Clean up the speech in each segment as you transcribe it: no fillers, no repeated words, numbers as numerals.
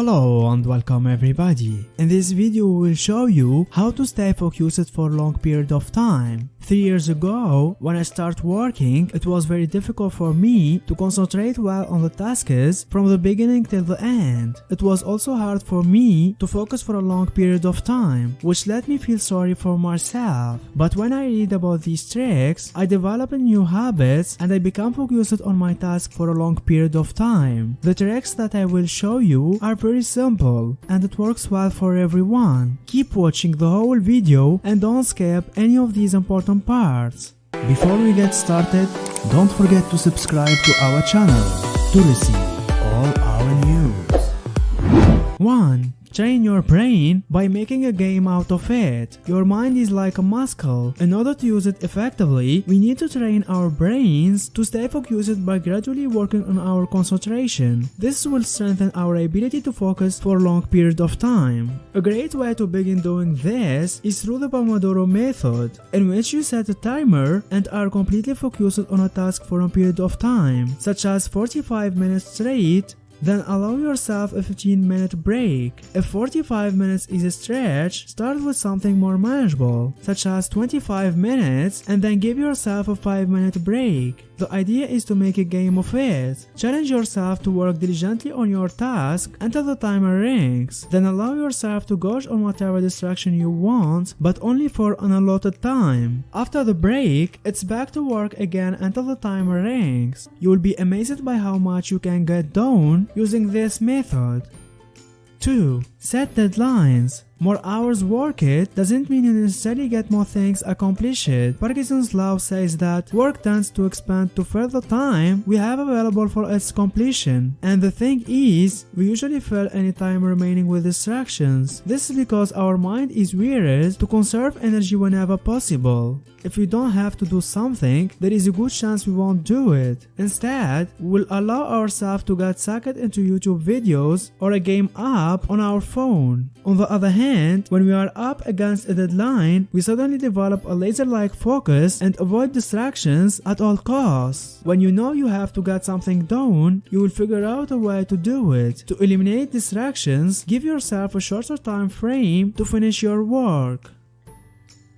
Hello and welcome everybody. In this video we will show you how to stay focused for a long period of time. 3 years ago, when I started working, it was very difficult for me to concentrate well on the tasks from the beginning till the end. It was also hard for me to focus for a long period of time, which let me feel sorry for myself. But when I read about these tricks, I developed new habits and I become focused on my task for a long period of time. The tricks that I will show you are very simple and it works well for everyone. Keep watching the whole video and don't skip any of these important parts. Before we get started, don't forget to subscribe to our channel to receive all our news. 1. Train your brain by making a game out of it. Your mind is like a muscle. In order to use it effectively, we need to train our brains to stay focused by gradually working on our concentration. This will strengthen our ability to focus for a long period of time. A great way to begin doing this is through the Pomodoro method, in which you set a timer and are completely focused on a task for a period of time, such as 45 minutes straight. Then allow yourself a 15-minute break. If 45 minutes is a stretch, start with something more manageable, such as 25 minutes, and then give yourself a 5-minute break. The idea is to make a game of it. Challenge yourself to work diligently on your task until the timer rings. Then allow yourself to gorge on whatever distraction you want, but only for an allotted time. After the break, it's back to work again until the timer rings. You will be amazed by how much you can get done using this method. 2. Set deadlines. More hours worked doesn't mean you necessarily get more things accomplished. Parkinson's law says that work tends to expand to fill the time we have available for its completion. And the thing is, we usually fill any time remaining with distractions. This is because our mind is wired to conserve energy whenever possible. If we don't have to do something, there is a good chance we won't do it. Instead, we'll allow ourselves to get sucked into YouTube videos or a game app on our phone. On the other hand, when we are up against a deadline, we suddenly develop a laser-like focus and avoid distractions at all costs. When you know you have to get something done, you will figure out a way to do it. To eliminate distractions, give yourself a shorter time frame to finish your work.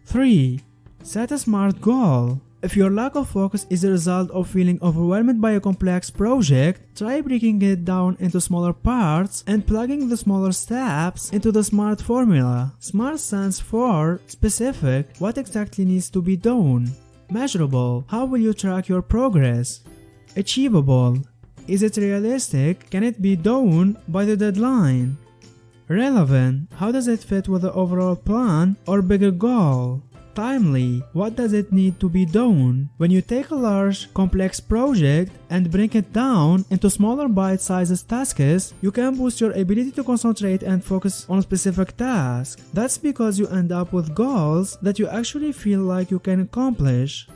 3. Set a SMART goal. If your lack of focus is a result of feeling overwhelmed by a complex project, try breaking it down into smaller parts and plugging the smaller steps into the SMART formula. SMART stands for specific, what exactly needs to be done. Measurable, how will you track your progress? Achievable, is it realistic? Can it be done by the deadline? Relevant, how does it fit with the overall plan or bigger goal? Timely, what does it need to be done? When you take a large, complex project and break it down into smaller bite-sized tasks, you can boost your ability to concentrate and focus on specific tasks. That's because you end up with goals that you actually feel like you can accomplish.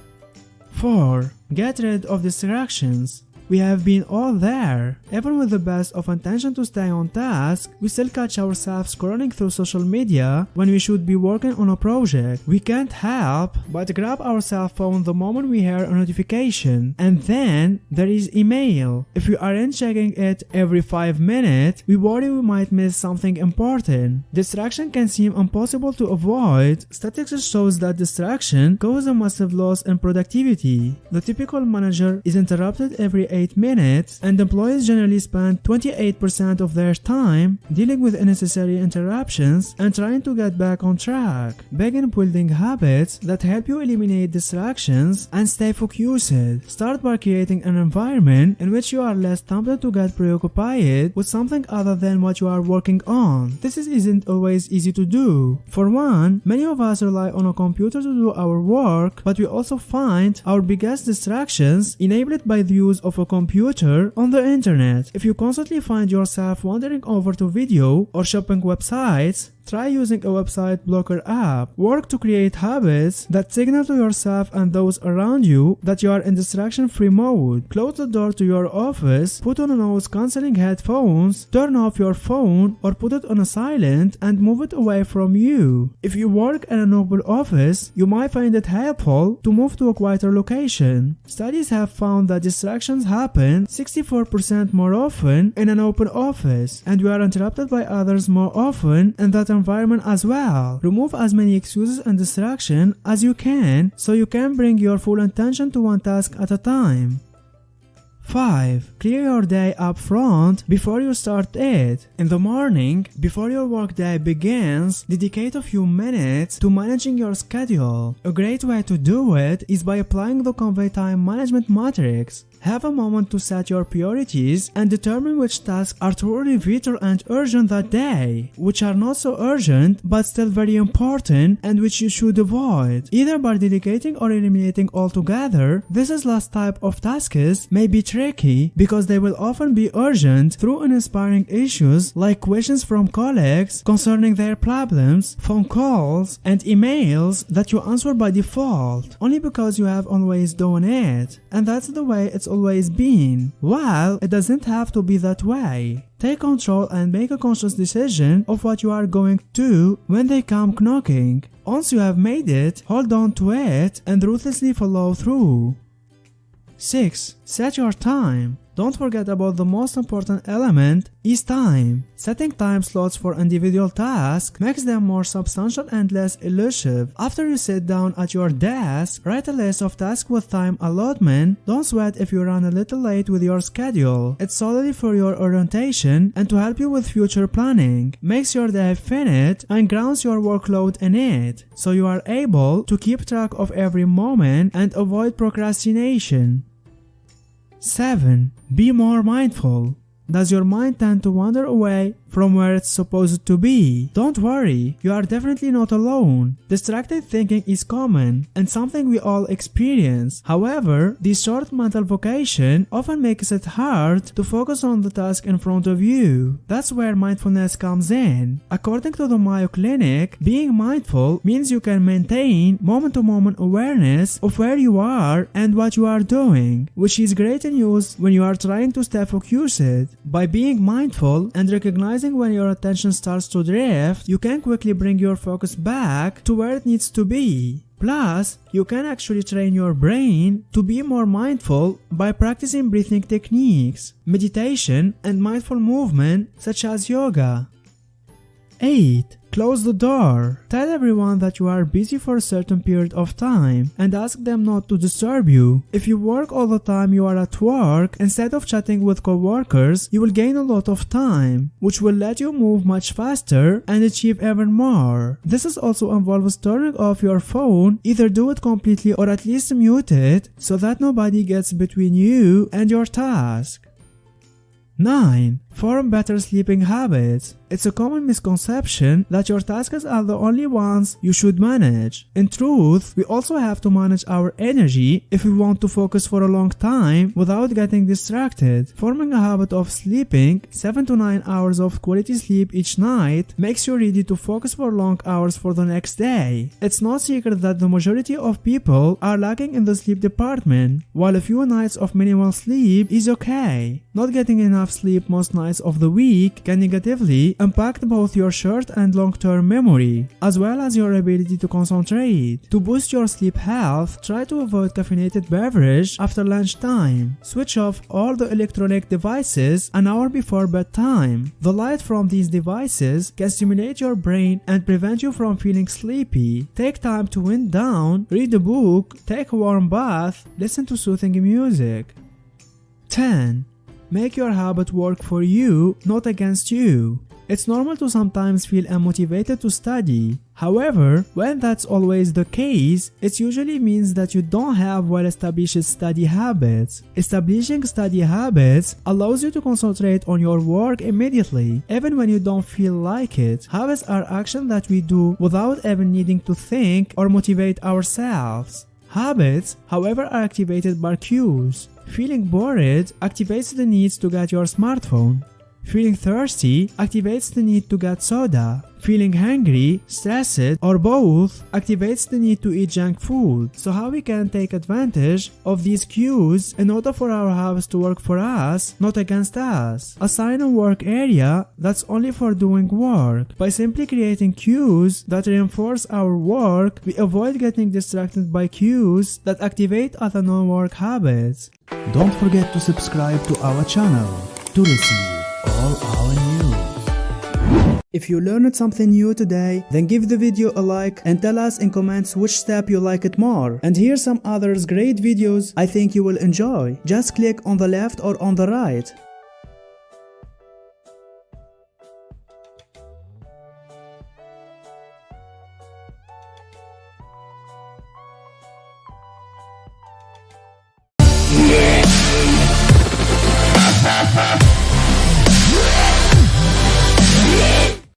4. Get rid of distractions. We have been all there. Even with the best of intention to stay on task, we still catch ourselves scrolling through social media when we should be working on a project. We can't help but grab our cell phone the moment we hear a notification. And then there is email. If we aren't checking it every 5 minutes, we worry we might miss something important. Distraction can seem impossible to avoid. Statistics shows that distraction causes a massive loss in productivity. The typical manager is interrupted every 8 minutes, and employees generally spend 28% of their time dealing with unnecessary interruptions and trying to get back on track. Begin building habits that help you eliminate distractions and stay focused. Start by creating an environment in which you are less tempted to get preoccupied with something other than what you are working on. This isn't always easy to do. For one, many of us rely on a computer to do our work, but we also find our biggest distractions enabled by the use of a computer on the internet. If you constantly find yourself wandering over to video or shopping websites, Try using a website blocker app. Work to create habits that signal to yourself and those around you that you are in distraction-free mode. Close the door to your office, put on noise-cancelling headphones, turn off your phone or put it on a silent and move it away from you. If you work in an open office, you might find it helpful to move to a quieter location. Studies have found that distractions happen 64% more often in an open office, and we are interrupted by others more often in that environment as well. Remove as many excuses and distractions as you can so you can bring your full attention to one task at a time. 5. Clear your day up front before you start it. In the morning, before your workday begins, dedicate a few minutes to managing your schedule. A great way to do it is by applying the Convey Time Management Matrix. Have a moment to set your priorities and determine which tasks are truly vital and urgent that day, which are not so urgent but still very important and which you should avoid, either by delegating or eliminating altogether. This last type of tasks may be tricky because they will often be urgent through uninspiring issues like questions from colleagues concerning their problems, phone calls, and emails that you answer by default, only because you have always done it, and that's the way it's always been. Well, it doesn't have to be that way. Take control and make a conscious decision of what you are going to do when they come knocking. Once you have made it, hold on to it and ruthlessly follow through. 6. Set your time. Don't forget about the most important element is time. Setting time slots for individual tasks makes them more substantial and less elusive. After you sit down at your desk, write a list of tasks with time allotment. Don't sweat if you run a little late with your schedule. It's solely for your orientation and to help you with future planning. Makes your day finite and grounds your workload in it, so you are able to keep track of every moment and avoid procrastination. 7. Be more mindful. Does your mind tend to wander away from where it's supposed to be? Don't worry, you are definitely not alone. Distracted thinking is common and something we all experience. However, this short mental vacation often makes it hard to focus on the task in front of you. That's where mindfulness comes in. According to the Mayo Clinic, being mindful means you can maintain moment-to-moment awareness of where you are and what you are doing, which is great news when you are trying to stay focused. By being mindful and recognizing when your attention starts to drift, you can quickly bring your focus back to where it needs to be. Plus, you can actually train your brain to be more mindful by practicing breathing techniques, meditation, and mindful movement such as yoga. 8. Close the door. Tell everyone that you are busy for a certain period of time and ask them not to disturb you. If you work all the time you are at work, instead of chatting with coworkers, you will gain a lot of time, which will let you move much faster and achieve even more. This also involves turning off your phone. Either do it completely or at least mute it so that nobody gets between you and your task. 9. Form better sleeping habits. It's a common misconception that your tasks are the only ones you should manage. In truth, we also have to manage our energy if we want to focus for a long time without getting distracted. Forming a habit of sleeping 7 to 9 hours of quality sleep each night makes you ready to focus for long hours for the next day. It's no secret that the majority of people are lacking in the sleep department, while a few nights of minimal sleep is okay. Not getting enough sleep most nights of the week can negatively impact both your short and long-term memory, as well as your ability to concentrate. To boost your sleep health, try to avoid caffeinated beverage after lunchtime. Switch off all the electronic devices an hour before bedtime. The light from these devices can stimulate your brain and prevent you from feeling sleepy. Take time to wind down, read a book, take a warm bath, listen to soothing music. 10. Make your habit work for you, not against you. It's normal to sometimes feel unmotivated to study. However, when that's always the case, it usually means that you don't have well-established study habits. Establishing study habits allows you to concentrate on your work immediately, even when you don't feel like it. Habits are actions that we do without even needing to think or motivate ourselves. Habits, however, are activated by cues. Feeling bored activates the need to get your smartphone. Feeling thirsty activates the need to get soda. Feeling hungry, stressed, or both activates the need to eat junk food. So how we can take advantage of these cues in order for our habits to work for us, not against us? Assign a work area that's only for doing work. By simply creating cues that reinforce our work, we avoid getting distracted by cues that activate other non-work habits. Don't forget to subscribe to our channel to receive all our news. If you learned something new today, then give the video a like and tell us in comments which step you like it more. And here's some others great videos I think you will enjoy. Just click on the left or on the right.